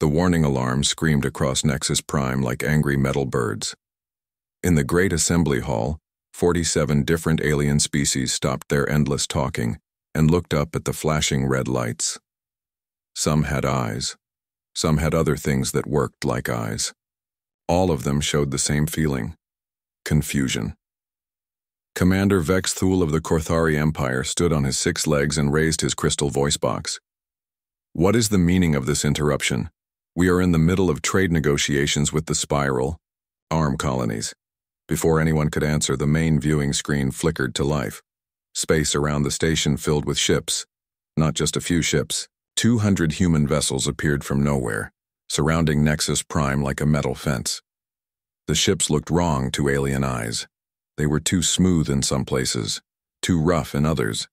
The warning alarms screamed across Nexus Prime like angry metal birds. In the great assembly hall, 47 different alien species stopped their endless talking and looked up at the flashing red lights. Some had eyes. Some had other things that worked like eyes. All of them showed the same feeling: confusion. Commander Vex Thule of the Korthari Empire stood on his 6 legs and raised his crystal voice box. What is the meaning of this interruption? We are in the middle of trade negotiations with the Spiral arm colonies. Before anyone could answer, the main viewing screen flickered to life. Space around the station filled with ships. Not just a few ships. 200 human vessels appeared from nowhere, surrounding Nexus Prime like a metal fence. The ships looked wrong to alien eyes. They were too smooth in some places, too rough in others.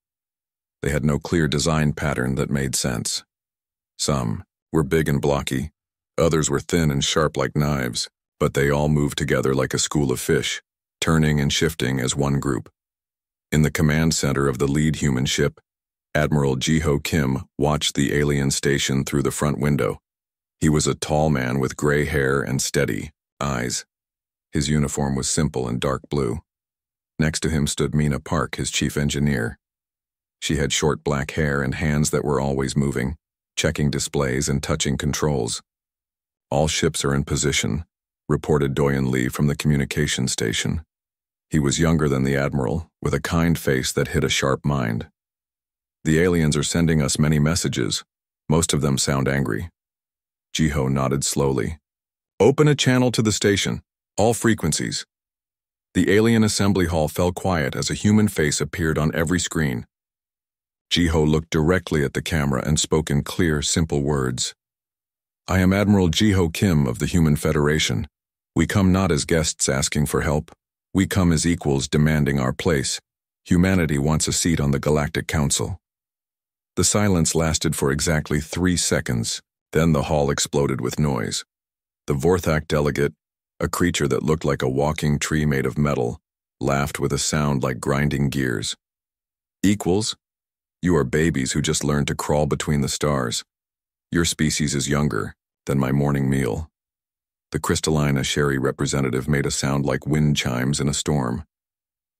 They had no clear design pattern that made sense. Some were big and blocky, others were thin and sharp like knives, but they all moved together like a school of fish, turning and shifting as one group. In the command center of the lead human ship, Admiral Jiho Kim watched the alien station through the front window. He was a tall man with gray hair and steady eyes. His uniform was simple and dark blue. Next to him stood Mina Park, his chief engineer. She had short black hair and hands that were always moving, checking displays and touching controls. All ships are in position, reported Doyen Lee from the communication station. He was younger than the Admiral, with a kind face that hid a sharp mind. The aliens are sending us many messages. Most of them sound angry. Jiho nodded slowly. Open a channel to the station. All frequencies. The alien assembly hall fell quiet as a human face appeared on every screen. Jiho looked directly at the camera and spoke in clear, simple words. I am Admiral Jiho Kim of the Human Federation. We come not as guests asking for help. We come as equals demanding our place. Humanity wants a seat on the Galactic Council. The silence lasted for exactly 3 seconds. Then the hall exploded with noise. The Vorthak delegate, a creature that looked like a walking tree made of metal, laughed with a sound like grinding gears. Equals? You are babies who just learned to crawl between the stars. Your species is younger than my morning meal. The crystalline Asheri representative made a sound like wind chimes in a storm.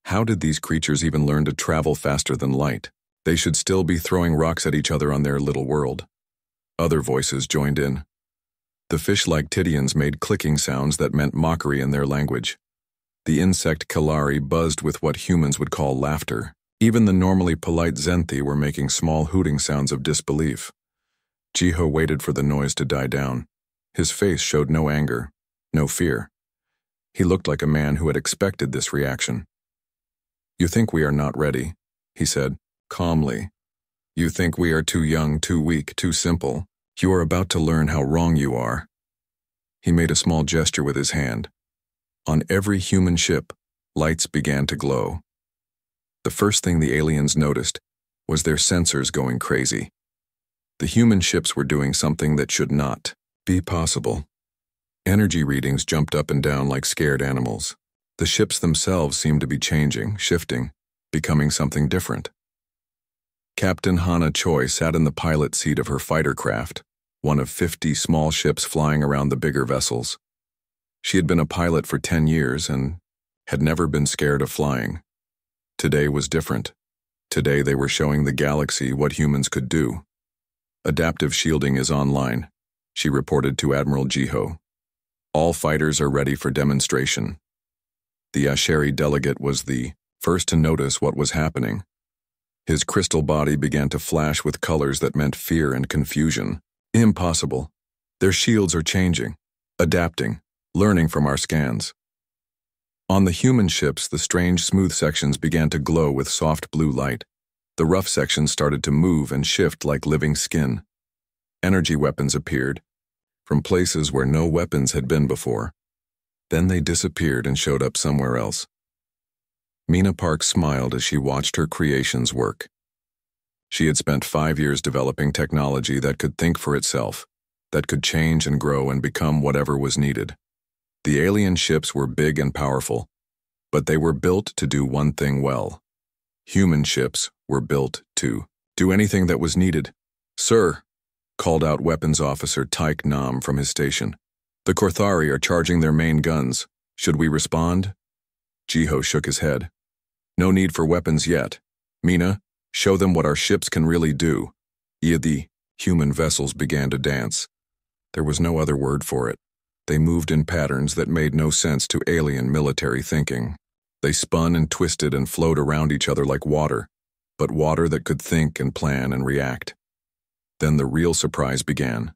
How did these creatures even learn to travel faster than light? They should still be throwing rocks at each other on their little world. Other voices joined in. The fish-like Tidians made clicking sounds that meant mockery in their language. The insect Kalari buzzed with what humans would call laughter. Even the normally polite Zenthi were making small hooting sounds of disbelief. Jiho waited for the noise to die down. His face showed no anger, no fear. He looked like a man who had expected this reaction. You think we are not ready, he said, calmly. You think we are too young, too weak, too simple. You are about to learn how wrong you are. He made a small gesture with his hand. On every human ship, lights began to glow. The first thing the aliens noticed was their sensors going crazy. The human ships were doing something that should not be possible. Energy readings jumped up and down like scared animals. The ships themselves seemed to be changing, shifting, becoming something different. Captain Hana Choi sat in the pilot seat of her fighter craft, one of 50 small ships flying around the bigger vessels. She had been a pilot for 10 years and had never been scared of flying. Today was different. Today they were showing the galaxy what humans could do. Adaptive shielding is online, she reported to Admiral Jiho. All fighters are ready for demonstration. The Asheri delegate was the first to notice what was happening. His crystal body began to flash with colors that meant fear and confusion. Impossible. Their shields are changing, adapting, learning from our scans. On the human ships, the strange smooth sections began to glow with soft blue light. The rough sections started to move and shift like living skin. Energy weapons appeared, from places where no weapons had been before. Then they disappeared and showed up somewhere else. Mina Park smiled as she watched her creations work. She had spent 5 years developing technology that could think for itself, that could change and grow and become whatever was needed. The alien ships were big and powerful, but they were built to do one thing well. Human ships were built to do anything that was needed. Sir, called out Weapons Officer Tyke Nam from his station. "The Korthari are charging their main guns. Should we respond?" Jiho shook his head. "No need for weapons yet. Mina, show them what our ships can really do." The human vessels began to dance. There was no other word for it. They moved in patterns that made no sense to alien military thinking. They spun and twisted and flowed around each other like water, but water that could think and plan and react. Then the real surprise began.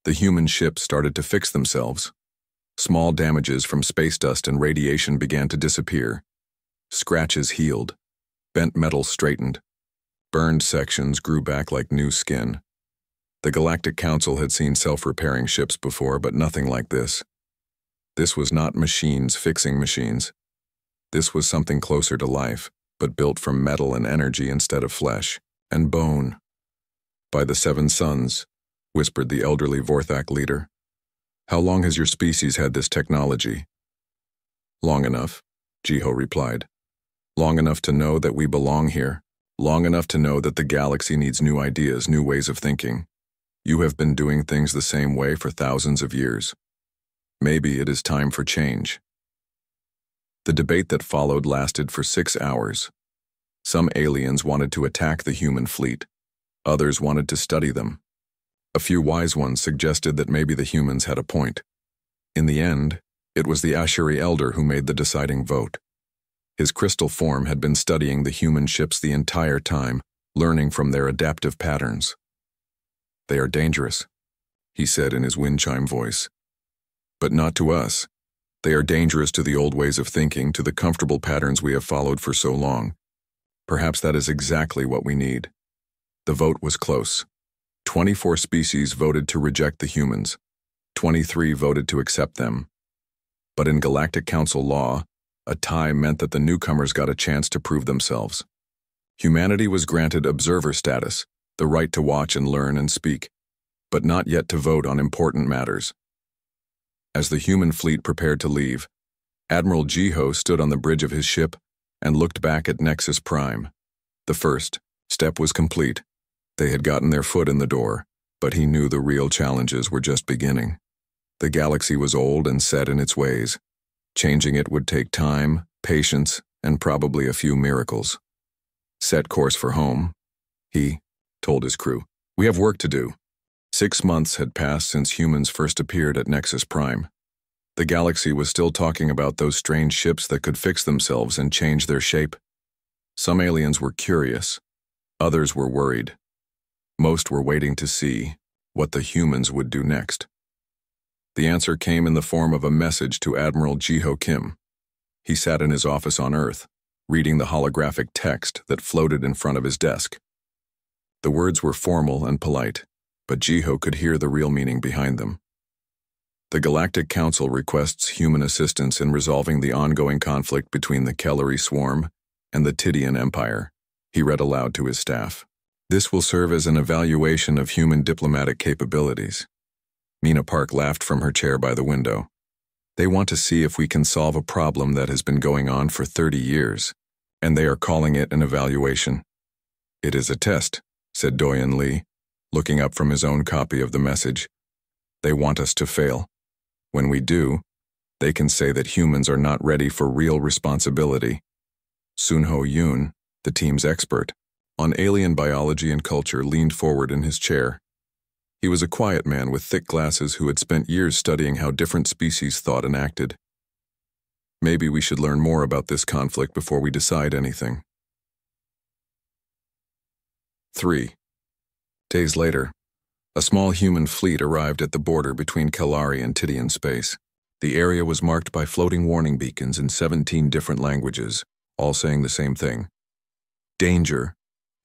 The human ships started to fix themselves. Small damages from space dust and radiation began to disappear. Scratches healed. Bent metal straightened. Burned sections grew back like new skin. The Galactic Council had seen self-repairing ships before, but nothing like this. This was not machines fixing machines. This was something closer to life, but built from metal and energy instead of flesh and bone. "By the Seven Suns," whispered the elderly Vorthak leader. "How long has your species had this technology?" "Long enough," Jiho replied. "Long enough to know that we belong here. Long enough to know that the galaxy needs new ideas, new ways of thinking. You have been doing things the same way for thousands of years. Maybe it is time for change." The debate that followed lasted for 6 hours. Some aliens wanted to attack the human fleet. Others wanted to study them. A few wise ones suggested that maybe the humans had a point. In the end, it was the Asheri Elder who made the deciding vote. His crystal form had been studying the human ships the entire time, learning from their adaptive patterns. "They are dangerous," he said in his wind chime voice. "But not to us. They are dangerous to the old ways of thinking, to the comfortable patterns we have followed for so long. Perhaps that is exactly what we need." The vote was close. 24 species voted to reject the humans. 23 voted to accept them. But in Galactic Council law, a tie meant that the newcomers got a chance to prove themselves. Humanity was granted observer status, the right to watch and learn and speak, but not yet to vote on important matters. As the human fleet prepared to leave, Admiral Jiho stood on the bridge of his ship and looked back at Nexus Prime. The first step was complete. They had gotten their foot in the door, but he knew the real challenges were just beginning. The galaxy was old and set in its ways. Changing it would take time, patience, and probably a few miracles. "Set course for home," he told his crew. "We have work to do." 6 months had passed since humans first appeared at Nexus Prime. The galaxy was still talking about those strange ships that could fix themselves and change their shape. Some aliens were curious. Others were worried. Most were waiting to see what the humans would do next. The answer came in the form of a message to Admiral Jiho Kim. He sat in his office on Earth, reading the holographic text that floated in front of his desk. The words were formal and polite, but Jiho could hear the real meaning behind them. "The Galactic Council requests human assistance in resolving the ongoing conflict between the Kellery Swarm and the Tidian Empire," he read aloud to his staff. "This will serve as an evaluation of human diplomatic capabilities." Mina Park laughed from her chair by the window. "They want to see if we can solve a problem that has been going on for 30 years, and they are calling it an evaluation." "It is a test," said Doyen Lee, looking up from his own copy of the message. "They want us to fail. When we do, they can say that humans are not ready for real responsibility." Sunho Yoon, the team's expert on alien biology and culture, leaned forward in his chair. He was a quiet man with thick glasses who had spent years studying how different species thought and acted. "Maybe we should learn more about this conflict before we decide anything." 3 days later, a small human fleet arrived at the border between Kelari and Tidian space. The area was marked by floating warning beacons in 17 different languages, all saying the same thing. "Danger.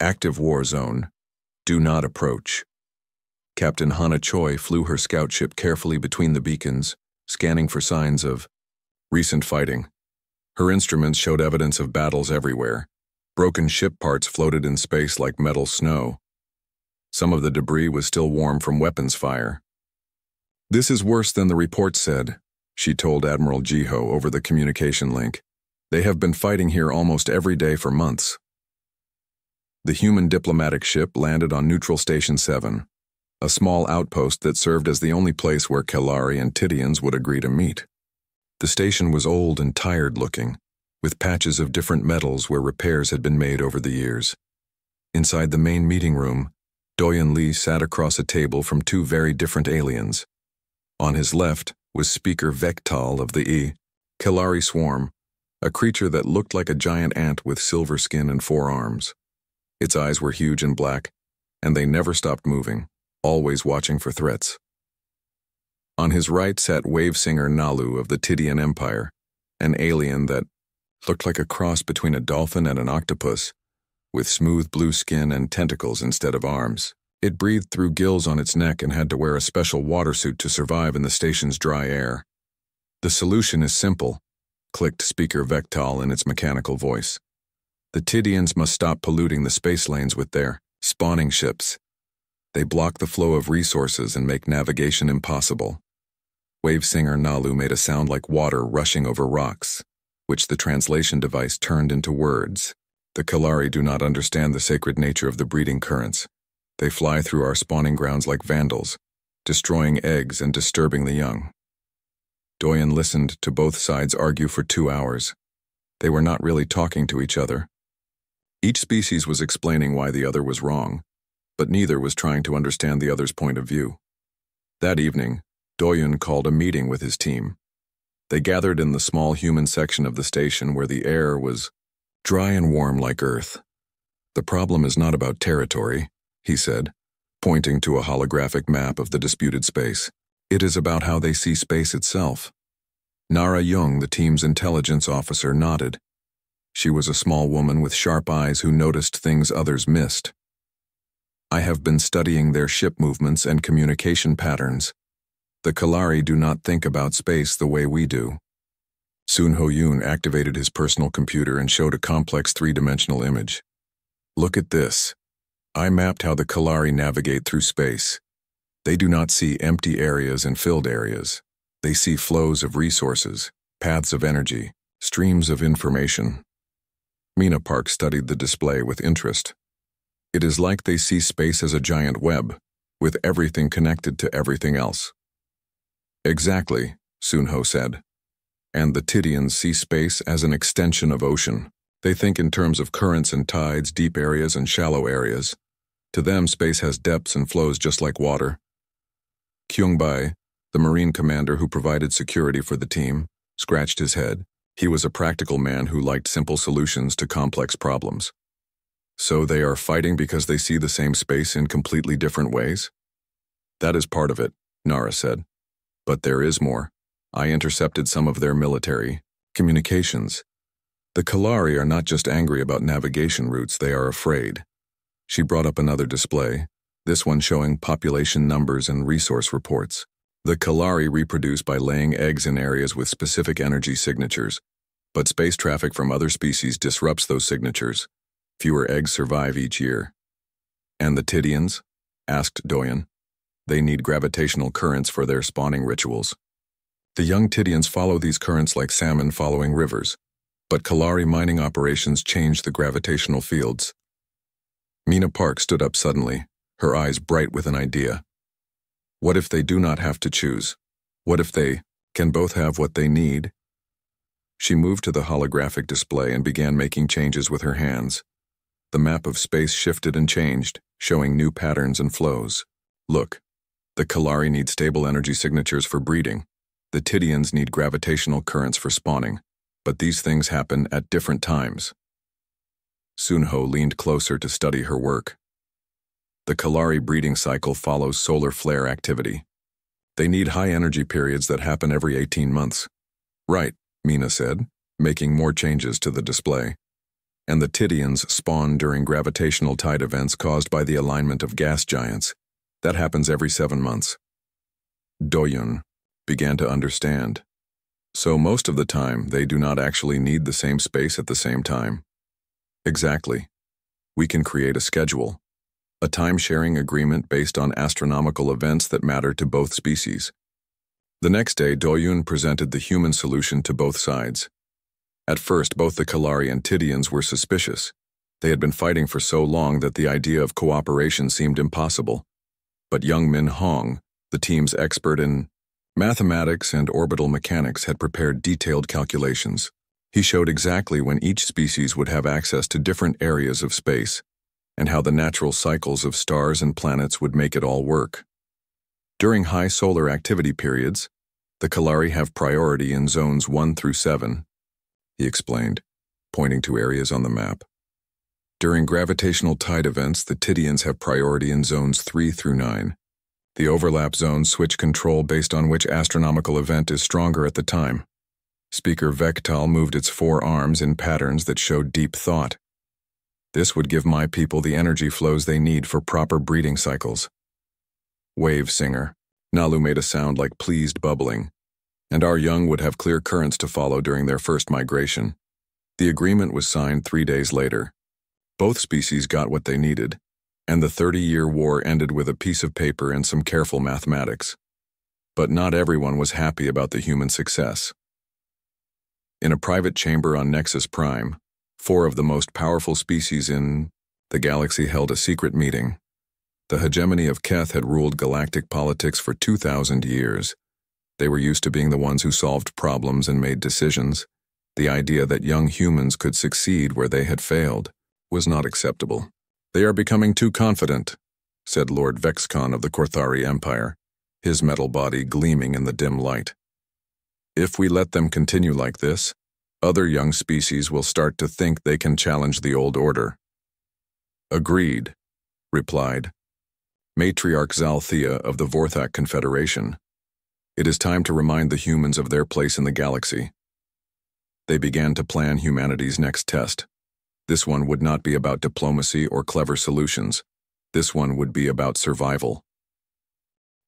Active war zone. Do not approach." Captain Hana Choi flew her scout ship carefully between the beacons, scanning for signs of recent fighting. Her instruments showed evidence of battles everywhere. Broken ship parts floated in space like metal snow. Some of the debris was still warm from weapons fire. "This is worse than the report said," she told Admiral Jiho over the communication link. "They have been fighting here almost every day for months." The human diplomatic ship landed on Neutral Station 7. a small outpost that served as the only place where Kalari and Tidians would agree to meet. The station was old and tired-looking, with patches of different metals where repairs had been made over the years. Inside the main meeting room, Doyen Lee sat across a table from two very different aliens. On his left was Speaker Vektal of the Kalari swarm, a creature that looked like a giant ant with silver skin and 4 arms. Its eyes were huge and black, and they never stopped moving, always watching for threats. On his right sat Wavesinger Nalu of the Tidian Empire, an alien that looked like a cross between a dolphin and an octopus, with smooth blue skin and tentacles instead of arms. It breathed through gills on its neck and had to wear a special water suit to survive in the station's dry air. "The solution is simple," clicked Speaker Vektal in its mechanical voice. "The Tidians must stop polluting the space lanes with their spawning ships. They block the flow of resources and make navigation impossible." Wavesinger Nalu made a sound like water rushing over rocks, which the translation device turned into words. "The Kalari do not understand the sacred nature of the breeding currents. They fly through our spawning grounds like vandals, destroying eggs and disturbing the young." Doyen listened to both sides argue for 2 hours. They were not really talking to each other. Each species was explaining why the other was wrong, but neither was trying to understand the other's point of view. That evening, Doyen called a meeting with his team. They gathered in the small human section of the station where the air was dry and warm like Earth. "The problem is not about territory," he said, pointing to a holographic map of the disputed space. "It is about how they see space itself." Nara Jung, the team's intelligence officer, nodded. She was a small woman with sharp eyes who noticed things others missed. "I have been studying their ship movements and communication patterns. The Kalari do not think about space the way we do." Sun Ho-yoon activated his personal computer and showed a complex 3-dimensional image. "Look at this. I mapped how the Kalari navigate through space. They do not see empty areas and filled areas. They see flows of resources, paths of energy, streams of information." Mina Park studied the display with interest. "It is like they see space as a giant web, with everything connected to everything else." "Exactly," Sun Ho said. "And the Tidians see space as an extension of ocean. They think in terms of currents and tides, deep areas and shallow areas. To them, space has depths and flows just like water." Kyung-bai, the Marine commander who provided security for the team, scratched his head. He was a practical man who liked simple solutions to complex problems. "So they are fighting because they see the same space in completely different ways?" "That is part of it," Nara said. "But there is more. I intercepted some of their military communications. The Kalari are not just angry about navigation routes, they are afraid." She brought up another display, this one showing population numbers and resource reports. "The Kalari reproduce by laying eggs in areas with specific energy signatures, but space traffic from other species disrupts those signatures. Fewer eggs survive each year." "And the Tidians?" asked Doyen. "They need gravitational currents for their spawning rituals." "The young Tidians follow these currents like salmon following rivers, but Kalari mining operations change the gravitational fields." Mina Park stood up suddenly, her eyes bright with an idea. "What if they do not have to choose? What if they can both have what they need?" She moved to the holographic display and began making changes with her hands. The map of space shifted and changed, showing new patterns and flows. "Look, the Kalari need stable energy signatures for breeding. The Tidians need gravitational currents for spawning, but these things happen at different times." Sun Ho leaned closer to study her work. "The Kalari breeding cycle follows solar flare activity. They need high energy periods that happen every 18 months. "Right," Mina said, making more changes to the display. "And the Tidians spawn during gravitational tide events caused by the alignment of gas giants. That happens every 7 months." Doyun began to understand. "So most of the time, they do not actually need the same space at the same time." "Exactly. We can create a schedule. A time-sharing agreement based on astronomical events that matter to both species." The next day, Doyun presented the human solution to both sides. At first, both the Kalari and Tidians were suspicious. They had been fighting for so long that the idea of cooperation seemed impossible. But young Min Hong, the team's expert in mathematics and orbital mechanics, had prepared detailed calculations. He showed exactly when each species would have access to different areas of space, and how the natural cycles of stars and planets would make it all work. During high solar activity periods, the Kalari have priority in zones 1 through 7, he explained, pointing to areas on the map. During gravitational tide events, the Tidians have priority in zones 3 through 9. The overlap zones switch control based on which astronomical event is stronger at the time. Speaker Vectal moved its 4 arms in patterns that showed deep thought. This would give my people the energy flows they need for proper breeding cycles. Wave singer. Nalu made a sound like pleased bubbling. And our young would have clear currents to follow during their first migration. The agreement was signed 3 days later. Both species got what they needed, and the 30-year war ended with a piece of paper and some careful mathematics. But not everyone was happy about the human success. In a private chamber on Nexus Prime, 4 of the most powerful species in the galaxy held a secret meeting. The hegemony of Keth had ruled galactic politics for 2,000 years. They were used to being the ones who solved problems and made decisions. The idea that young humans could succeed where they had failed was not acceptable. "They are becoming too confident," said Lord Vexcon of the Korthari Empire, his metal body gleaming in the dim light. "If we let them continue like this, other young species will start to think they can challenge the old order." "Agreed," replied Matriarch Zalthea of the Vorthak Confederation. "It is time to remind the humans of their place in the galaxy." They began to plan humanity's next test. This one would not be about diplomacy or clever solutions. This one would be about survival.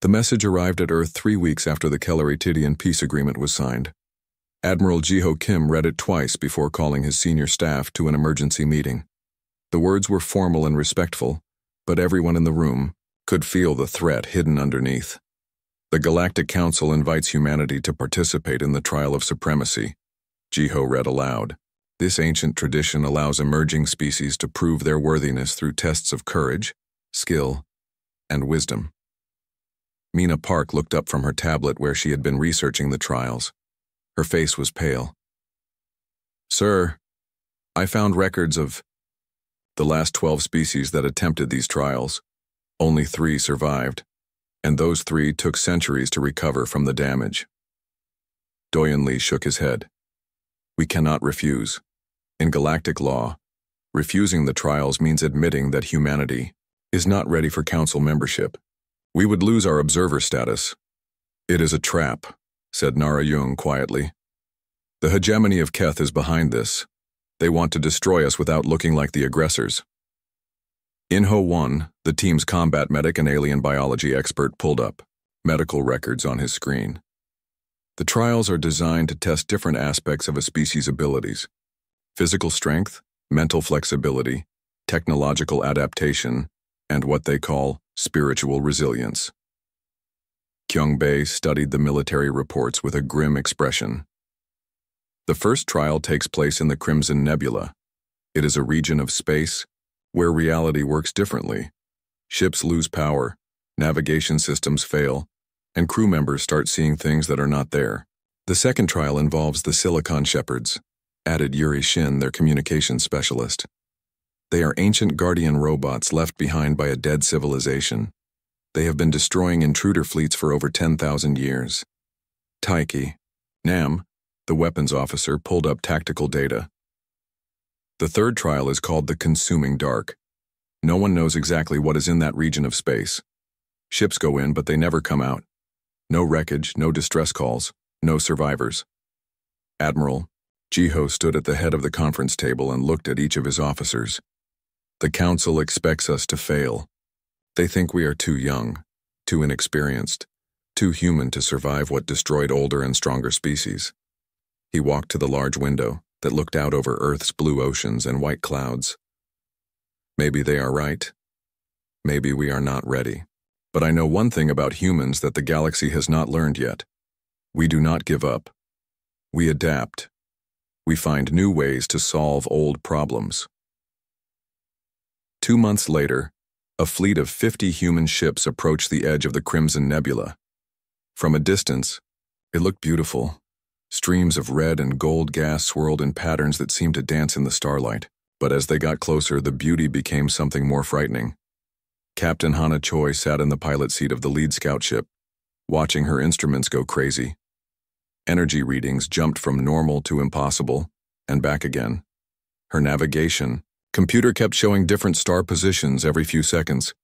The message arrived at Earth 3 weeks after the Kelleri-Tidian peace agreement was signed. Admiral Jiho Kim read it twice before calling his senior staff to an emergency meeting. The words were formal and respectful, but everyone in the room could feel the threat hidden underneath. The Galactic Council invites humanity to participate in the trial of supremacy. Jiho read aloud. This ancient tradition allows emerging species to prove their worthiness through tests of courage, skill, and wisdom. Mina Park looked up from her tablet where she had been researching the trials. Her face was pale. "Sir, I found records of the last 12 species that attempted these trials. Only 3 survived, and those 3 took centuries to recover from the damage." Doyen Li shook his head. "We cannot refuse. In galactic law, refusing the trials means admitting that humanity is not ready for council membership. We would lose our observer status." "It is a trap," said Nara Jung quietly. "The hegemony of Keth is behind this. They want to destroy us without looking like the aggressors." Inho 1, the team's combat medic and alien biology expert, pulled up, medical records on his screen. The trials are designed to test different aspects of a species' abilities: physical strength, mental flexibility, technological adaptation, and what they call spiritual resilience. Kyung Bae studied the military reports with a grim expression. The first trial takes place in the Crimson Nebula. It is a region of space where reality works differently. Ships lose power, navigation systems fail, and crew members start seeing things that are not there. The second trial involves the Silicon Shepherds, added Yuri Shin, their communications specialist. They are ancient guardian robots left behind by a dead civilization. They have been destroying intruder fleets for over 10,000 years. Taiki, Nam, the weapons officer, pulled up tactical data. The third trial is called the Consuming Dark. No one knows exactly what is in that region of space. Ships go in, but they never come out. No wreckage, no distress calls, no survivors. Admiral Jiho stood at the head of the conference table and looked at each of his officers. "The Council expects us to fail. They think we are too young, too inexperienced, too human to survive what destroyed older and stronger species." He walked to the large window that looked out over Earth's blue oceans and white clouds. "Maybe they are right. Maybe we are not ready. But I know one thing about humans that the galaxy has not learned yet. We do not give up. We adapt. We find new ways to solve old problems." 2 months later, A fleet of 50 human ships approached the edge of the Crimson Nebula. From a distance, it looked beautiful. Streams of red and gold gas swirled in patterns that seemed to dance in the starlight. But as they got closer, the beauty became something more frightening. Captain Hana Choi sat in the pilot seat of the lead scout ship, watching her instruments go crazy. Energy readings jumped from normal to impossible, and back again. Her navigation computer kept showing different star positions every few seconds.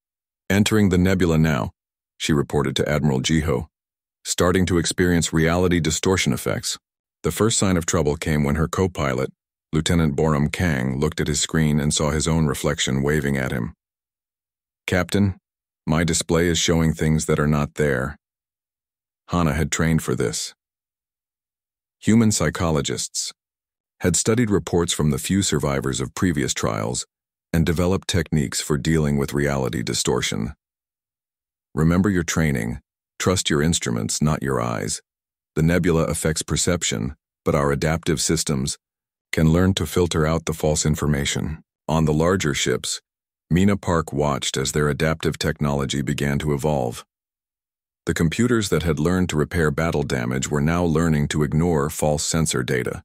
Entering the nebula now, she reported to Admiral Jiho, starting to experience reality distortion effects. The first sign of trouble came when her co-pilot, Lieutenant Borum Kang, looked at his screen and saw his own reflection waving at him. "Captain, my display is showing things that are not there." Hana had trained for this. Human psychologists had studied reports from the few survivors of previous trials and developed techniques for dealing with reality distortion. Remember your training. Trust your instruments, not your eyes. The nebula affects perception, but our adaptive systems can learn to filter out the false information. On the larger ships, Mina Park watched as their adaptive technology began to evolve. The computers that had learned to repair battle damage were now learning to ignore false sensor data.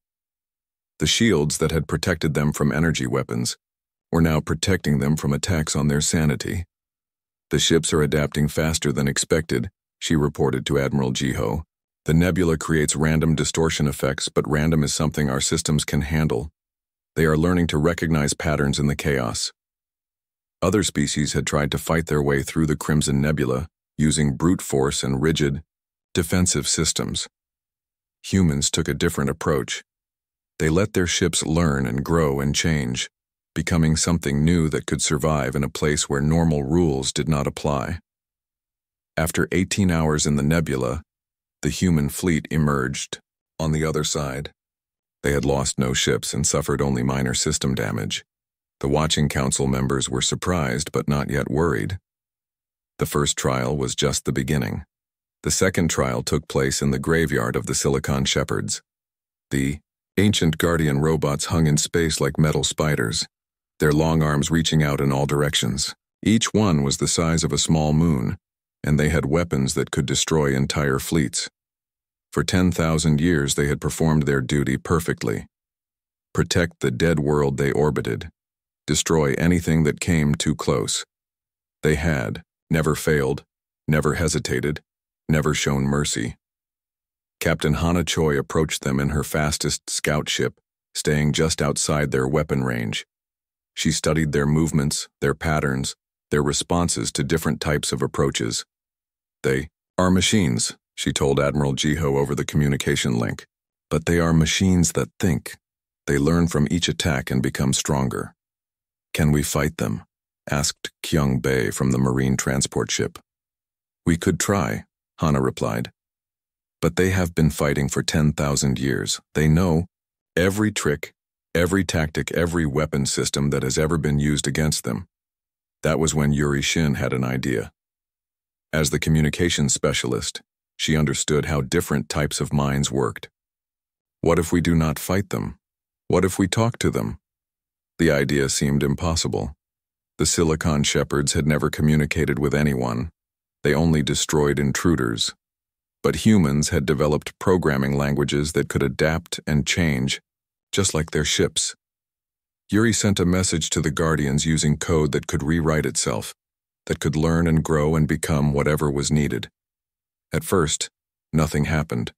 The shields that had protected them from energy weapons were now protecting them from attacks on their sanity. "The ships are adapting faster than expected," she reported to Admiral Jiho. "The nebula creates random distortion effects, but random is something our systems can handle. They are learning to recognize patterns in the chaos." Other species had tried to fight their way through the Crimson Nebula using brute force and rigid, defensive systems. Humans took a different approach. They let their ships learn and grow and change, becoming something new that could survive in a place where normal rules did not apply. After 18 hours in the nebula, the human fleet emerged. On the other side, they had lost no ships and suffered only minor system damage. The Watching Council members were surprised but not yet worried. The first trial was just the beginning. The second trial took place in the graveyard of the Silicon Shepherds. The ancient guardian robots hung in space like metal spiders, their long arms reaching out in all directions. Each one was the size of a small moon, and they had weapons that could destroy entire fleets. For 10,000 years they had performed their duty perfectly. Protect the dead world they orbited. Destroy anything that came too close. They had never failed, never hesitated, never shown mercy. Captain Hana Choi approached them in her fastest scout ship, staying just outside their weapon range. She studied their movements, their patterns, their responses to different types of approaches. "They are machines," she told Admiral Jiho over the communication link. "But they are machines that think. They learn from each attack and become stronger." "Can we fight them?" asked Kyung Bae from the marine transport ship. "We could try," Hana replied. "But they have been fighting for 10,000 years. They know every trick, every tactic, every weapon system that has ever been used against them." That was when Yuri Shin had an idea. As the communications specialist, she understood how different types of minds worked. What if we do not fight them? What if we talk to them? The idea seemed impossible. The Silicon Shepherds had never communicated with anyone. They only destroyed intruders. But humans had developed programming languages that could adapt and change, just like their ships. Yuri sent a message to the Guardians using code that could rewrite itself, that could learn and grow and become whatever was needed. At first, nothing happened.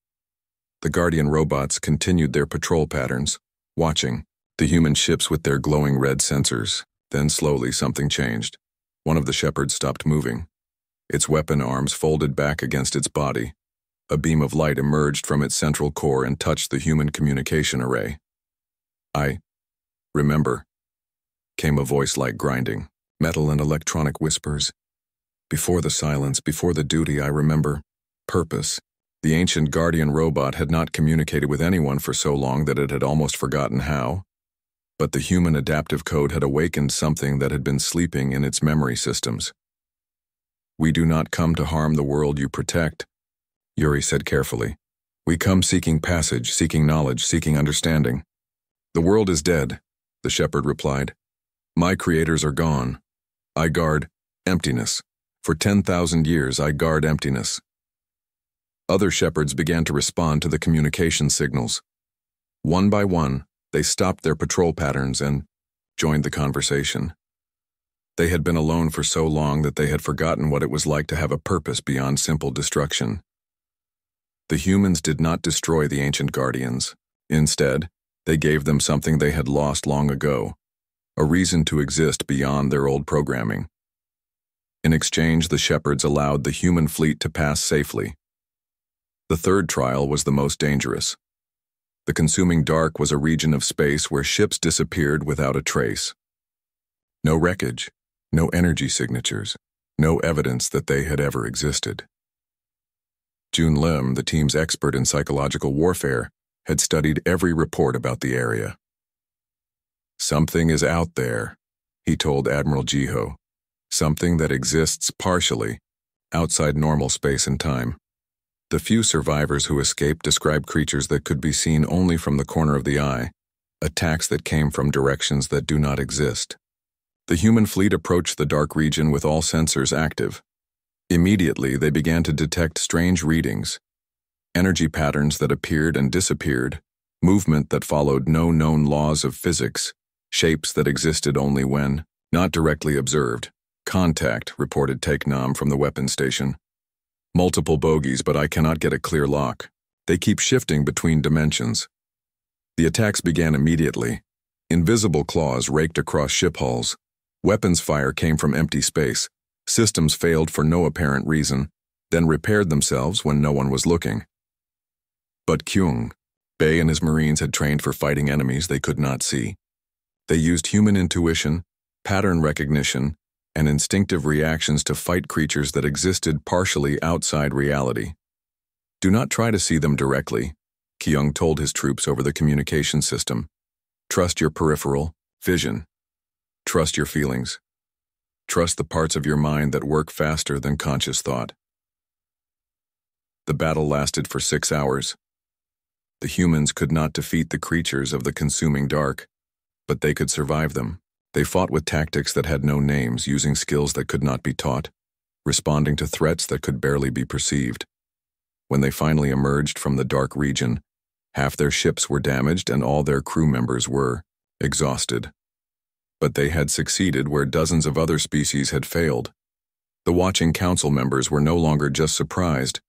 The Guardian robots continued their patrol patterns, watching the human ships with their glowing red sensors. Then slowly something changed. One of the Shepherds stopped moving. Its weapon arms folded back against its body. A beam of light emerged from its central core and touched the human communication array. "I remember," came a voice like grinding, metal and electronic whispers. "Before the silence, before the duty, I remember purpose." The ancient guardian robot had not communicated with anyone for so long that it had almost forgotten how. But the human adaptive code had awakened something that had been sleeping in its memory systems. "We do not come to harm the world you protect," Yuri said carefully. "We come seeking passage, seeking knowledge, seeking understanding." "The world is dead," the shepherd replied. "My creators are gone. I guard Emptiness. For 10,000 years I guard emptiness. Other shepherds began to respond to the communication signals. One by one, they stopped their patrol patterns and joined the conversation. They had been alone for so long that they had forgotten what it was like to have a purpose beyond simple destruction. The humans did not destroy the ancient guardians. Instead, they gave them something they had lost long ago, a reason to exist beyond their old programming. In exchange, the shepherds allowed the human fleet to pass safely. The third trial was the most dangerous. The consuming dark was a region of space where ships disappeared without a trace. No wreckage, no energy signatures, no evidence that they had ever existed. Jun Lim, the team's expert in psychological warfare, had studied every report about the area. Something is out there, he told Admiral Jiho. Something that exists partially, outside normal space and time. The few survivors who escaped described creatures that could be seen only from the corner of the eye, attacks that came from directions that do not exist. The human fleet approached the dark region with all sensors active. Immediately, they began to detect strange readings, energy patterns that appeared and disappeared, movement that followed no known laws of physics, shapes that existed only when not directly observed. Contact, reported Take Nam from the weapons station. Multiple bogies, but I cannot get a clear lock. They keep shifting between dimensions. The attacks began immediately. Invisible claws raked across ship hulls. Weapons fire came from empty space. Systems failed for no apparent reason, then repaired themselves when no one was looking. But Kyung, Bei and his Marines had trained for fighting enemies they could not see. They used human intuition, pattern recognition, and instinctive reactions to fight creatures that existed partially outside reality. Do not try to see them directly, Kyung told his troops over the communication system. Trust your peripheral vision. Trust your feelings. Trust the parts of your mind that work faster than conscious thought. The battle lasted for 6 hours. The humans could not defeat the creatures of the consuming dark, but they could survive them. They fought with tactics that had no names, using skills that could not be taught, responding to threats that could barely be perceived. When they finally emerged from the dark region, half their ships were damaged and all their crew members were exhausted. But they had succeeded where dozens of other species had failed. The watching council members were no longer just surprised.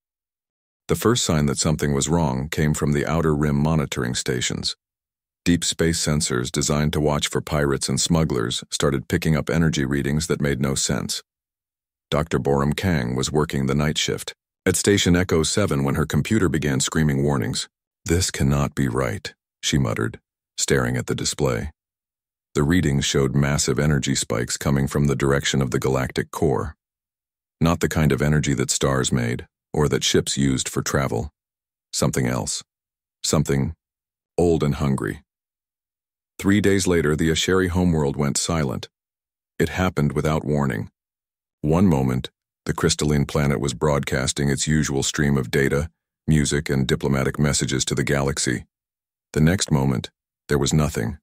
The first sign that something was wrong came from the outer rim monitoring stations. Deep space sensors designed to watch for pirates and smugglers started picking up energy readings that made no sense. Dr. Boram Kang was working the night shift at Station Echo 7 when her computer began screaming warnings. "This cannot be right," she muttered, staring at the display. The readings showed massive energy spikes coming from the direction of the galactic core. Not the kind of energy that stars made, or that ships used for travel. Something else. Something old and hungry. 3 days later, the Asheri homeworld went silent. It happened without warning. One moment, the crystalline planet was broadcasting its usual stream of data, music, and diplomatic messages to the galaxy. The next moment, there was nothing.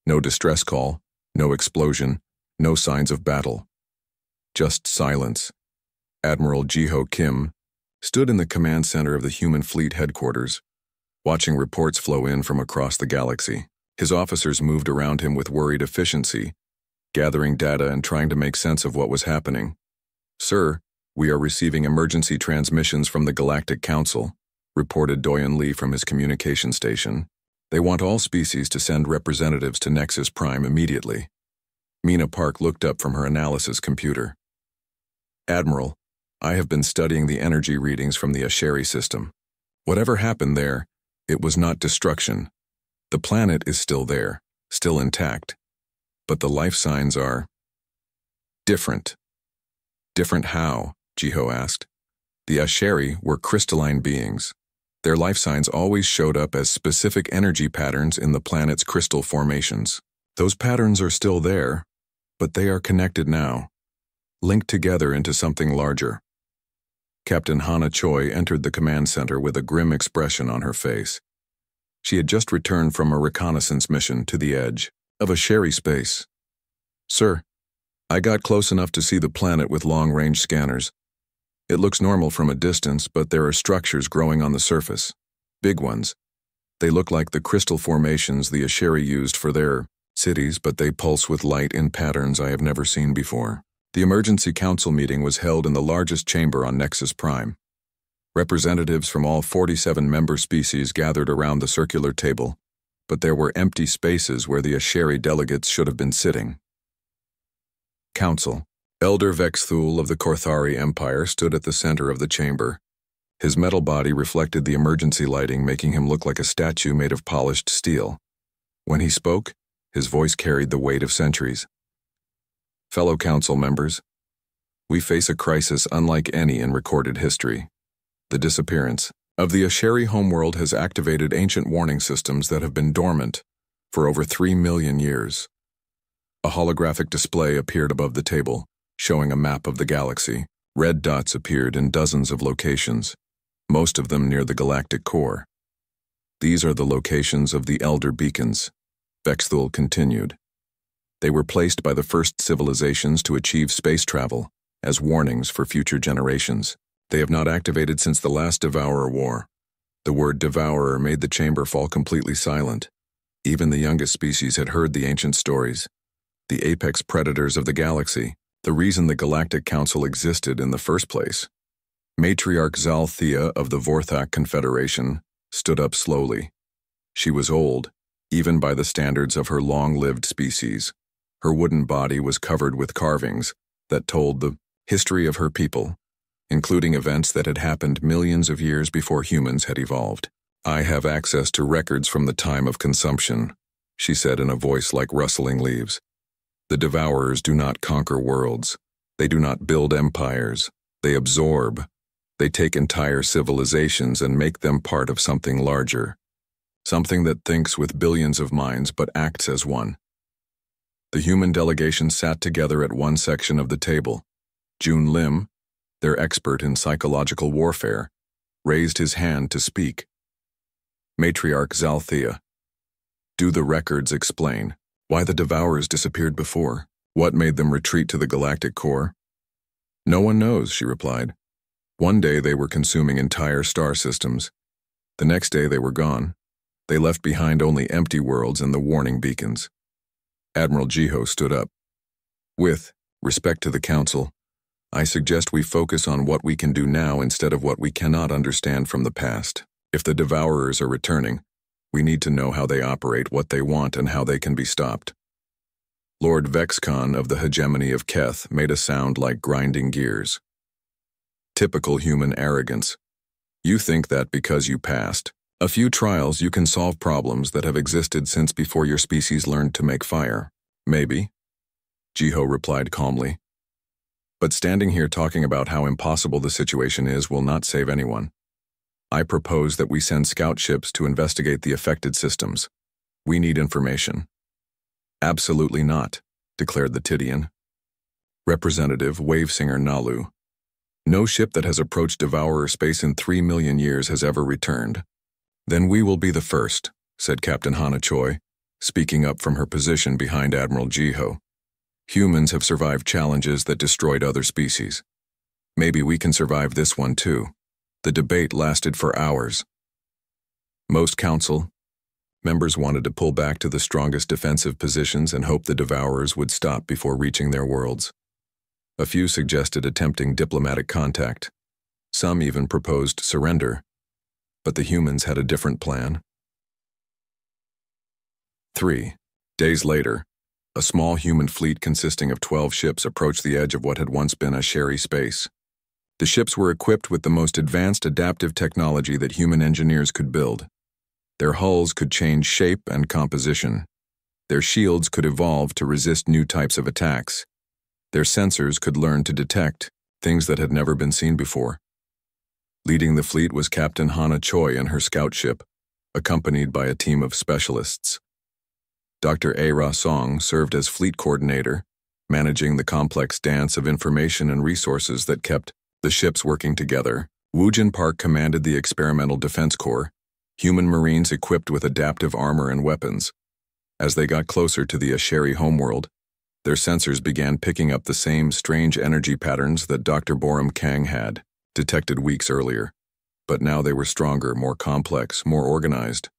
No distress call, no explosion, no signs of battle. Just silence. Admiral Jiho Kim stood in the command center of the human fleet headquarters, watching reports flow in from across the galaxy. His officers moved around him with worried efficiency, gathering data and trying to make sense of what was happening. "Sir, we are receiving emergency transmissions from the Galactic Council," reported Doyen Lee from his communication station. "They want all species to send representatives to Nexus Prime immediately." Mina Park looked up from her analysis computer. "Admiral, I have been studying the energy readings from the Asheri system. Whatever happened there, it was not destruction. The planet is still there, still intact, but the life signs are different." "Different how?" Jiho asked. "The Asheri were crystalline beings. Their life signs always showed up as specific energy patterns in the planet's crystal formations. Those patterns are still there, but they are connected now, linked together into something larger." Captain Hana Choi entered the command center with a grim expression on her face. She had just returned from a reconnaissance mission to the edge of Asheri space. "Sir, I got close enough to see the planet with long-range scanners. It looks normal from a distance, but there are structures growing on the surface. Big ones. They look like the crystal formations the Asheri used for their cities, but they pulse with light in patterns I have never seen before. The emergency council meeting was held in the largest chamber on Nexus Prime. Representatives from all 47 member species gathered around the circular table, but there were empty spaces where the Asheri delegates should have been sitting. Council. Elder Vexthul of the Korthari Empire stood at the center of the chamber. His metal body reflected the emergency lighting, making him look like a statue made of polished steel. When he spoke, his voice carried the weight of centuries. Fellow council members, we face a crisis unlike any in recorded history. The disappearance of the Asheri homeworld has activated ancient warning systems that have been dormant for over 3 million years. A holographic display appeared above the table, showing a map of the galaxy. Red dots appeared in dozens of locations, most of them near the galactic core. These are the locations of the Elder Beacons, Vexthul continued. They were placed by the first civilizations to achieve space travel as warnings for future generations. They have not activated since the last Devourer War. The word Devourer made the chamber fall completely silent. Even the youngest species had heard the ancient stories. The apex predators of the galaxy, the reason the Galactic Council existed in the first place. Matriarch Zalthea of the Vorthak Confederation stood up slowly. She was old, even by the standards of her long-lived species. Her wooden body was covered with carvings that told the history of her people, including events that had happened millions of years before humans had evolved. I have access to records from the time of consumption, she said in a voice like rustling leaves. The Devourers do not conquer worlds. They do not build empires. They absorb. They take entire civilizations and make them part of something larger. Something that thinks with billions of minds but acts as one. The human delegation sat together at one section of the table. Jun Lim, their expert in psychological warfare, raised his hand to speak. Matriarch Zalthea, do the records explain why the Devourers disappeared before? What made them retreat to the galactic core? No one knows, she replied. One day they were consuming entire star systems. The next day they were gone. They left behind only empty worlds and the warning beacons. Admiral Jiho stood up. With respect to the Council, I suggest we focus on what we can do now instead of what we cannot understand from the past. If the Devourers are returning, we need to know how they operate, what they want, and how they can be stopped. Lord Vexcon of the hegemony of Keth made a sound like grinding gears. Typical human arrogance. You think that because you passed a few trials you can solve problems that have existed since before your species learned to make fire. Maybe, Jiho replied calmly. But standing here talking about how impossible the situation is will not save anyone. I propose that we send scout ships to investigate the affected systems. We need information. Absolutely not, declared the Tidian. Representative Wavesinger Nalu. No ship that has approached Devourer space in 3 million years has ever returned. Then we will be the first, said Captain Hana Choi, speaking up from her position behind Admiral Jiho. Humans have survived challenges that destroyed other species. Maybe we can survive this one too. The debate lasted for hours. Most council members wanted to pull back to the strongest defensive positions and hope the Devourers would stop before reaching their worlds. A few suggested attempting diplomatic contact. Some even proposed surrender. But the humans had a different plan. 3 days later, a small human fleet consisting of 12 ships approached the edge of what had once been Asheri space. The ships were equipped with the most advanced adaptive technology that human engineers could build. Their hulls could change shape and composition. Their shields could evolve to resist new types of attacks. Their sensors could learn to detect things that had never been seen before. Leading the fleet was Captain Hana Choi and her scout ship, accompanied by a team of specialists. Dr. A. Song served as fleet coordinator, managing the complex dance of information and resources that kept the ships working together. Woojin Park commanded the Experimental Defense Corps, human marines equipped with adaptive armor and weapons. As they got closer to the Asheri homeworld, Their sensors began picking up the same strange energy patterns that Dr. Borum Kang had detected weeks earlier, but now they were stronger, more complex, more organized.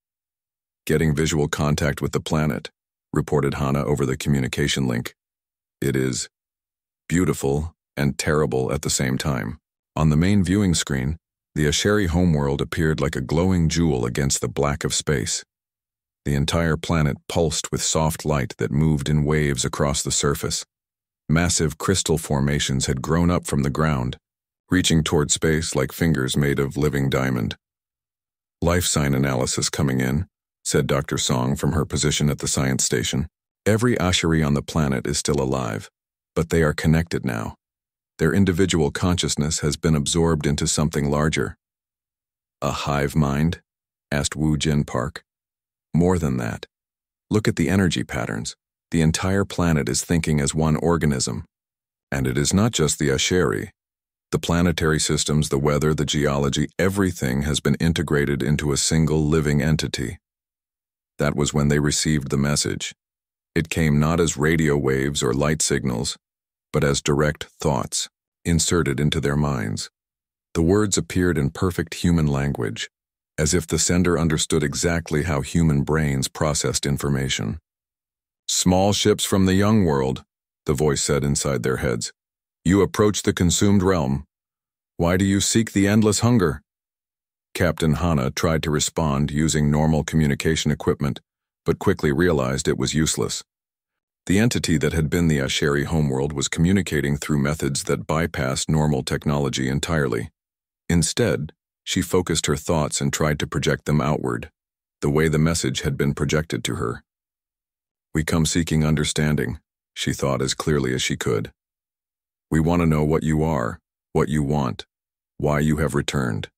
"Getting visual contact with the planet," reported Hana over the communication link. "It is beautiful and terrible at the same time." On the main viewing screen, the Asheri homeworld appeared like a glowing jewel against the black of space. The entire planet pulsed with soft light that moved in waves across the surface. Massive crystal formations had grown up from the ground, reaching toward space like fingers made of living diamond. "Life sign analysis coming in," said Dr. Song from her position at the science station. "Every Asheri on the planet is still alive, but they are connected now. Their individual consciousness has been absorbed into something larger." "A hive mind?" asked Wu Jin Park. "More than that. Look at the energy patterns. The entire planet is thinking as one organism. And it is not just the Asheri. The planetary systems, the weather, the geology, everything has been integrated into a single living entity." That was when they received the message. It came not as radio waves or light signals, but as direct thoughts, inserted into their minds. The words appeared in perfect human language, as if the sender understood exactly how human brains processed information. "Small ships from the young world," the voice said inside their heads. "You approach the consumed realm. Why do you seek the endless hunger?" Captain Hana tried to respond using normal communication equipment, but quickly realized it was useless. The entity that had been the Asheri homeworld was communicating through methods that bypassed normal technology entirely. Instead, she focused her thoughts and tried to project them outward, the way the message had been projected to her. "We come seeking understanding," she thought as clearly as she could. "We want to know what you are, what you want, why you have returned."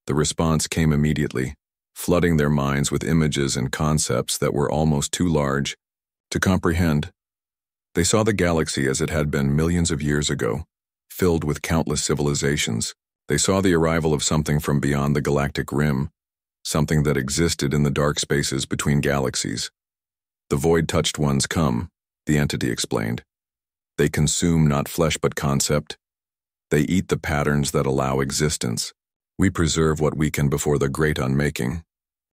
The response came immediately, flooding their minds with images and concepts that were almost too large to comprehend. They saw the galaxy as it had been millions of years ago, filled with countless civilizations. They saw the arrival of something from beyond the galactic rim, something that existed in the dark spaces between galaxies. "The void-touched ones come," the entity explained. "They consume not flesh but concept. They eat the patterns that allow existence. We preserve what we can before the great unmaking."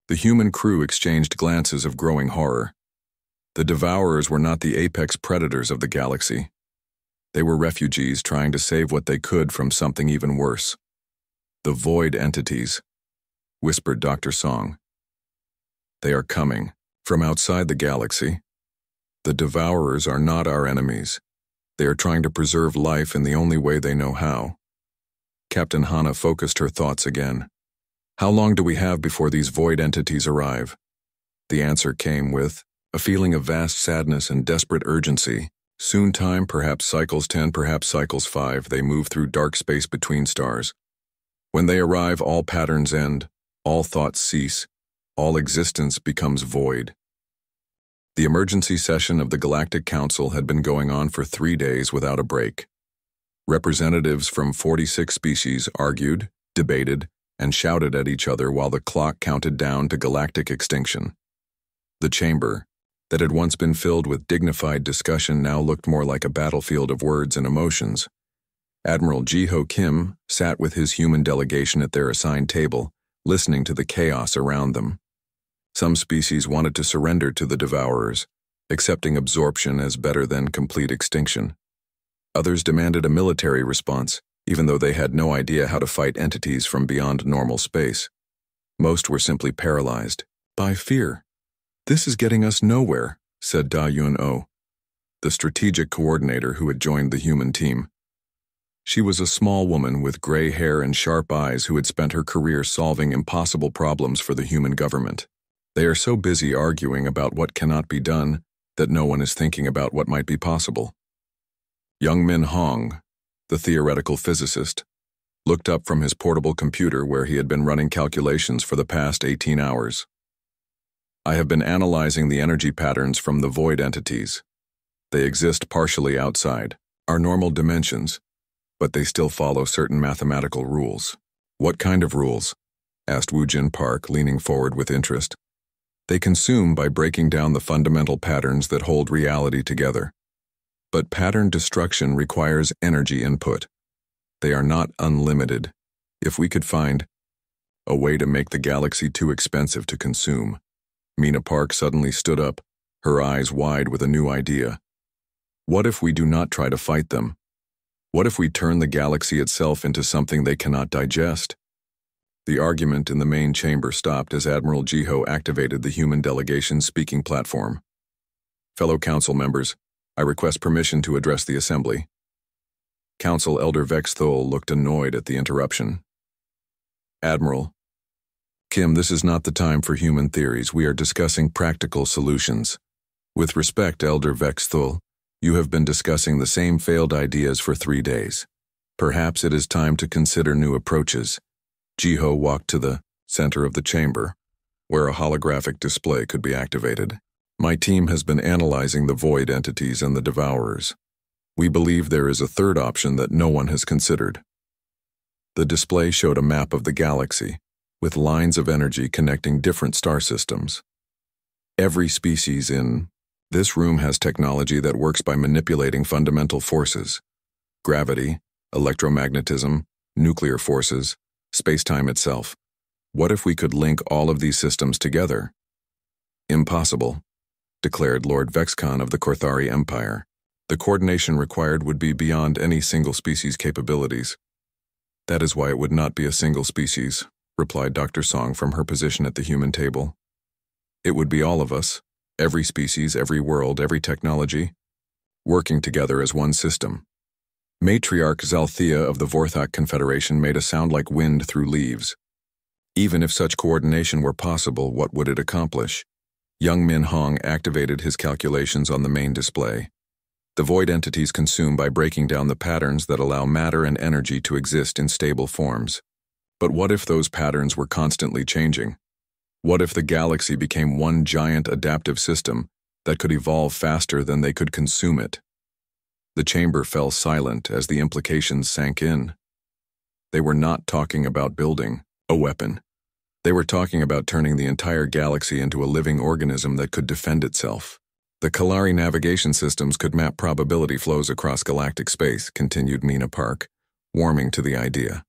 The human crew exchanged glances of growing horror. The Devourers were not the apex predators of the galaxy. They were refugees trying to save what they could from something even worse. "The void entities," whispered Dr. Song. "They are coming from outside the galaxy. The Devourers are not our enemies. They are trying to preserve life in the only way they know how." Captain Hana focused her thoughts again. "How long do we have before these void entities arrive?" The answer came with a feeling of vast sadness and desperate urgency. "Soon time, perhaps cycles 10, perhaps cycles 5, they move through dark space between stars. When they arrive, all patterns end, all thoughts cease, all existence becomes void." The emergency session of the Galactic Council had been going on for 3 days without a break. Representatives from 46 species argued, debated, and shouted at each other while the clock counted down to galactic extinction. The chamber, that had once been filled with dignified discussion, now looked more like a battlefield of words and emotions. Admiral Ji-Ho Kim sat with his human delegation at their assigned table, listening to the chaos around them. Some species wanted to surrender to the Devourers, accepting absorption as better than complete extinction. Others demanded a military response, even though they had no idea how to fight entities from beyond normal space. Most were simply paralyzed by fear. "This is getting us nowhere," said Da Yun-Oh, the strategic coordinator who had joined the human team. She was a small woman with gray hair and sharp eyes who had spent her career solving impossible problems for the human government. "They are so busy arguing about what cannot be done that no one is thinking about what might be possible." Young Min Hong, the theoretical physicist, looked up from his portable computer where he had been running calculations for the past 18 hours. "I have been analyzing the energy patterns from the void entities. They exist partially outside our normal dimensions, but they still follow certain mathematical rules." "What kind of rules?" asked Wu Jin Park, leaning forward with interest. They consume by breaking down the fundamental patterns that hold reality together. But pattern destruction requires energy input. They are not unlimited. If we could find a way to make the galaxy too expensive to consume. Mina Park suddenly stood up, her eyes wide with a new idea. What if we do not try to fight them? What if we turn the galaxy itself into something they cannot digest? The argument in the main chamber stopped as Admiral Jiho activated the human delegation's speaking platform. Fellow council members, I request permission to address the assembly. Council Elder Vex Thol looked annoyed at the interruption. Admiral, Kim, this is not the time for human theories. We are discussing practical solutions. With respect, Elder Vex Thol, you have been discussing the same failed ideas for 3 days. Perhaps it is time to consider new approaches. Jiho walked to the center of the chamber, where a holographic display could be activated. My team has been analyzing the void entities and the devourers. We believe there is a third option that no one has considered. The display showed a map of the galaxy, with lines of energy connecting different star systems. Every species in this room has technology that works by manipulating fundamental forces: gravity, electromagnetism, nuclear forces, space-time itself. What if we could link all of these systems together? Impossible, declared Lord Vexcon of the Korthari Empire. The coordination required would be beyond any single species' capabilities. That is why it would not be a single species, replied Dr. Song from her position at the human table. It would be all of us, every species, every world, every technology, working together as one system. Matriarch Zalthea of the Vorthak Confederation made a sound like wind through leaves. Even if such coordination were possible, what would it accomplish? Young Min Hong activated his calculations on the main display. The void entities consume by breaking down the patterns that allow matter and energy to exist in stable forms. But what if those patterns were constantly changing? What if the galaxy became one giant adaptive system that could evolve faster than they could consume it? The chamber fell silent as the implications sank in. They were not talking about building a weapon. They were talking about turning the entire galaxy into a living organism that could defend itself. The Kalari navigation systems could map probability flows across galactic space, continued Mina Park, warming to the idea.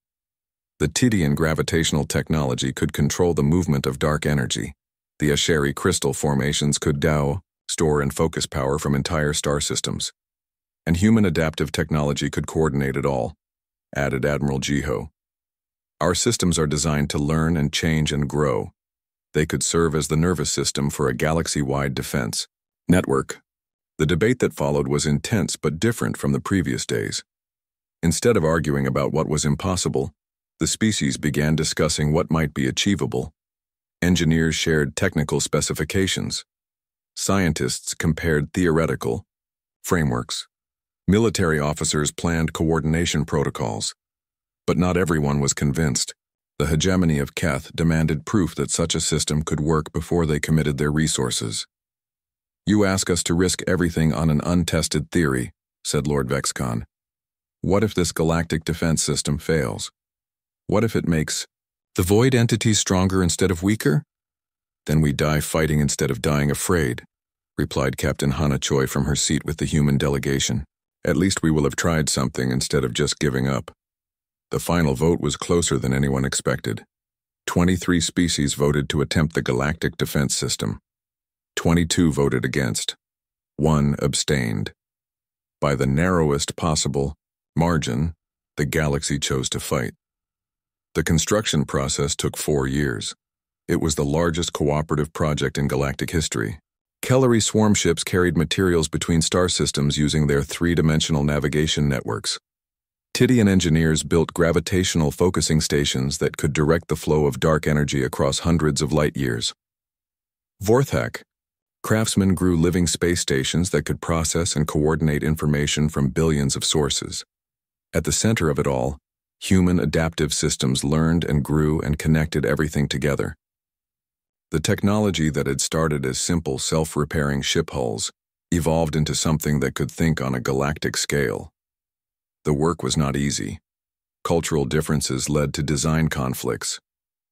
The Tidian gravitational technology could control the movement of dark energy. The Asheri crystal formations could store and focus power from entire star systems. And human adaptive technology could coordinate it all, added Admiral Jiho. Our systems are designed to learn and change and grow. They could serve as the nervous system for a galaxy-wide defense network. The debate that followed was intense but different from the previous days. Instead of arguing about what was impossible, the species began discussing what might be achievable. Engineers shared technical specifications. Scientists compared theoretical frameworks. Military officers planned coordination protocols. But not everyone was convinced. The hegemony of Keth demanded proof that such a system could work before they committed their resources. You ask us to risk everything on an untested theory, said Lord Vexcon. What if this galactic defense system fails? What if it makes the void entities stronger instead of weaker? Then we die fighting instead of dying afraid, replied Captain Hana Choi from her seat with the human delegation. At least we will have tried something instead of just giving up. The final vote was closer than anyone expected. 23 species voted to attempt the galactic defense system. 22 voted against. 1 abstained. By the narrowest possible margin, the galaxy chose to fight. The construction process took 4 years. It was the largest cooperative project in galactic history. Kellari swarm ships carried materials between star systems using their 3-dimensional navigation networks. Tidian engineers built gravitational focusing stations that could direct the flow of dark energy across hundreds of light years. Vorthak craftsmen grew living space stations that could process and coordinate information from billions of sources. At the center of it all, human adaptive systems learned and grew and connected everything together. The technology that had started as simple self-repairing ship hulls evolved into something that could think on a galactic scale. The work was not easy. Cultural differences led to design conflicts.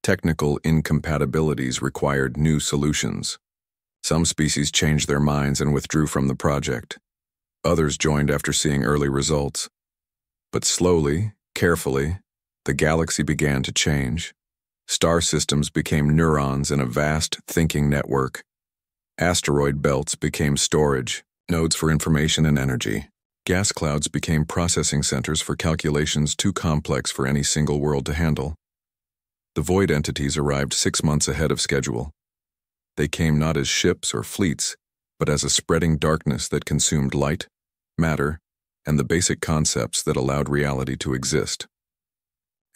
Technical incompatibilities required new solutions. Some species changed their minds and withdrew from the project. Others joined after seeing early results. But slowly, carefully, the galaxy began to change. Star systems became neurons in a vast thinking network. Asteroid belts became storage, nodes for information and energy. Gas clouds became processing centers for calculations too complex for any single world to handle. The void entities arrived 6 months ahead of schedule. They came not as ships or fleets, but as a spreading darkness that consumed light, matter, and the basic concepts that allowed reality to exist.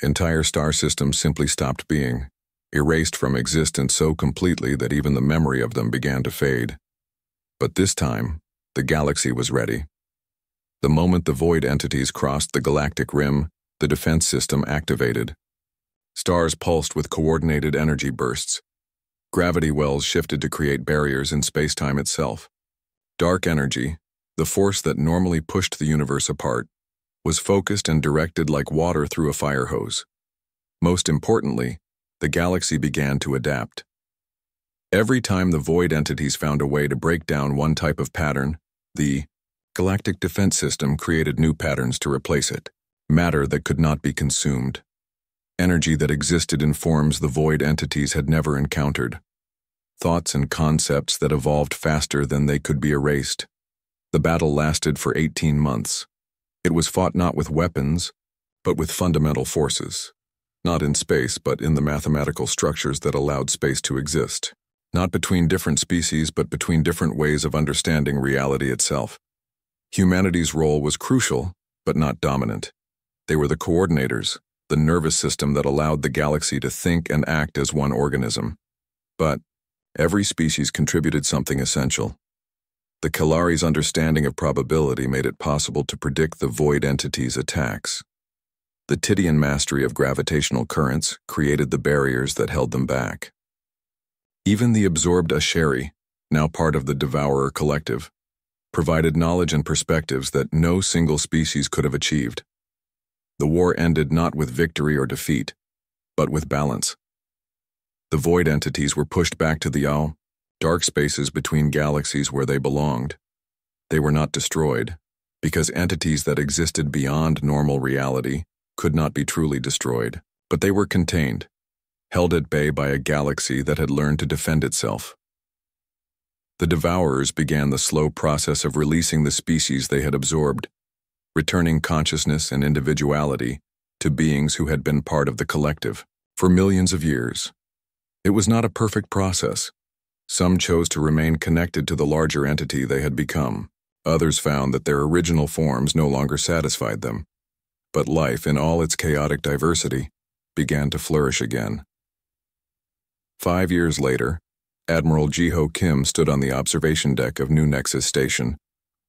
Entire star systems simply stopped being, erased from existence so completely that even the memory of them began to fade. But this time, the galaxy was ready. The moment the void entities crossed the galactic rim, the defense system activated. Stars pulsed with coordinated energy bursts. Gravity wells shifted to create barriers in space-time itself. Dark energy, the force that normally pushed the universe apart, was focused and directed like water through a fire hose. Most importantly, the galaxy began to adapt. Every time the void entities found a way to break down one type of pattern, the Galactic defense system created new patterns to replace it. Matter that could not be consumed. Energy that existed in forms the void entities had never encountered. Thoughts and concepts that evolved faster than they could be erased. The battle lasted for 18 months. It was fought not with weapons, but with fundamental forces. Not in space, but in the mathematical structures that allowed space to exist. Not between different species, but between different ways of understanding reality itself. Humanity's role was crucial, but not dominant. They were the coordinators, the nervous system that allowed the galaxy to think and act as one organism. But every species contributed something essential. The Kalari's understanding of probability made it possible to predict the void entities' attacks. The Tidian mastery of gravitational currents created the barriers that held them back. Even the absorbed Asheri, now part of the Devourer collective, provided knowledge and perspectives that no single species could have achieved. The war ended not with victory or defeat, but with balance. The void entities were pushed back to the dark spaces between galaxies where they belonged. They were not destroyed, because entities that existed beyond normal reality could not be truly destroyed, but they were contained, held at bay by a galaxy that had learned to defend itself. The Devourers began the slow process of releasing the species they had absorbed, returning consciousness and individuality to beings who had been part of the collective for millions of years. It was not a perfect process. Some chose to remain connected to the larger entity they had become. Others found that their original forms no longer satisfied them. But life, in all its chaotic diversity, began to flourish again. 5 years later, Admiral Jiho Kim stood on the observation deck of New Nexus Station,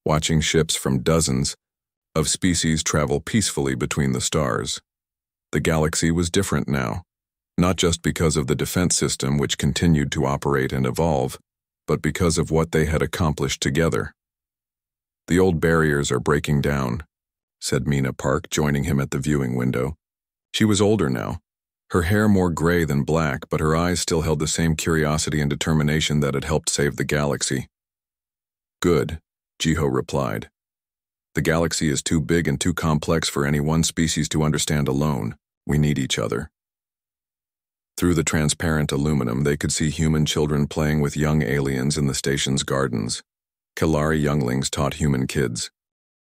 watching ships from dozens of species travel peacefully between the stars. The galaxy was different now, not just because of the defense system which continued to operate and evolve, but because of what they had accomplished together. "The old barriers are breaking down," said Mina Park, joining him at the viewing window. She was older now, her hair more gray than black, but her eyes still held the same curiosity and determination that had helped save the galaxy. "Good," Jiho replied. "The galaxy is too big and too complex for any one species to understand alone. We need each other." Through the transparent aluminum, they could see human children playing with young aliens in the station's gardens. Kalari younglings taught human kids.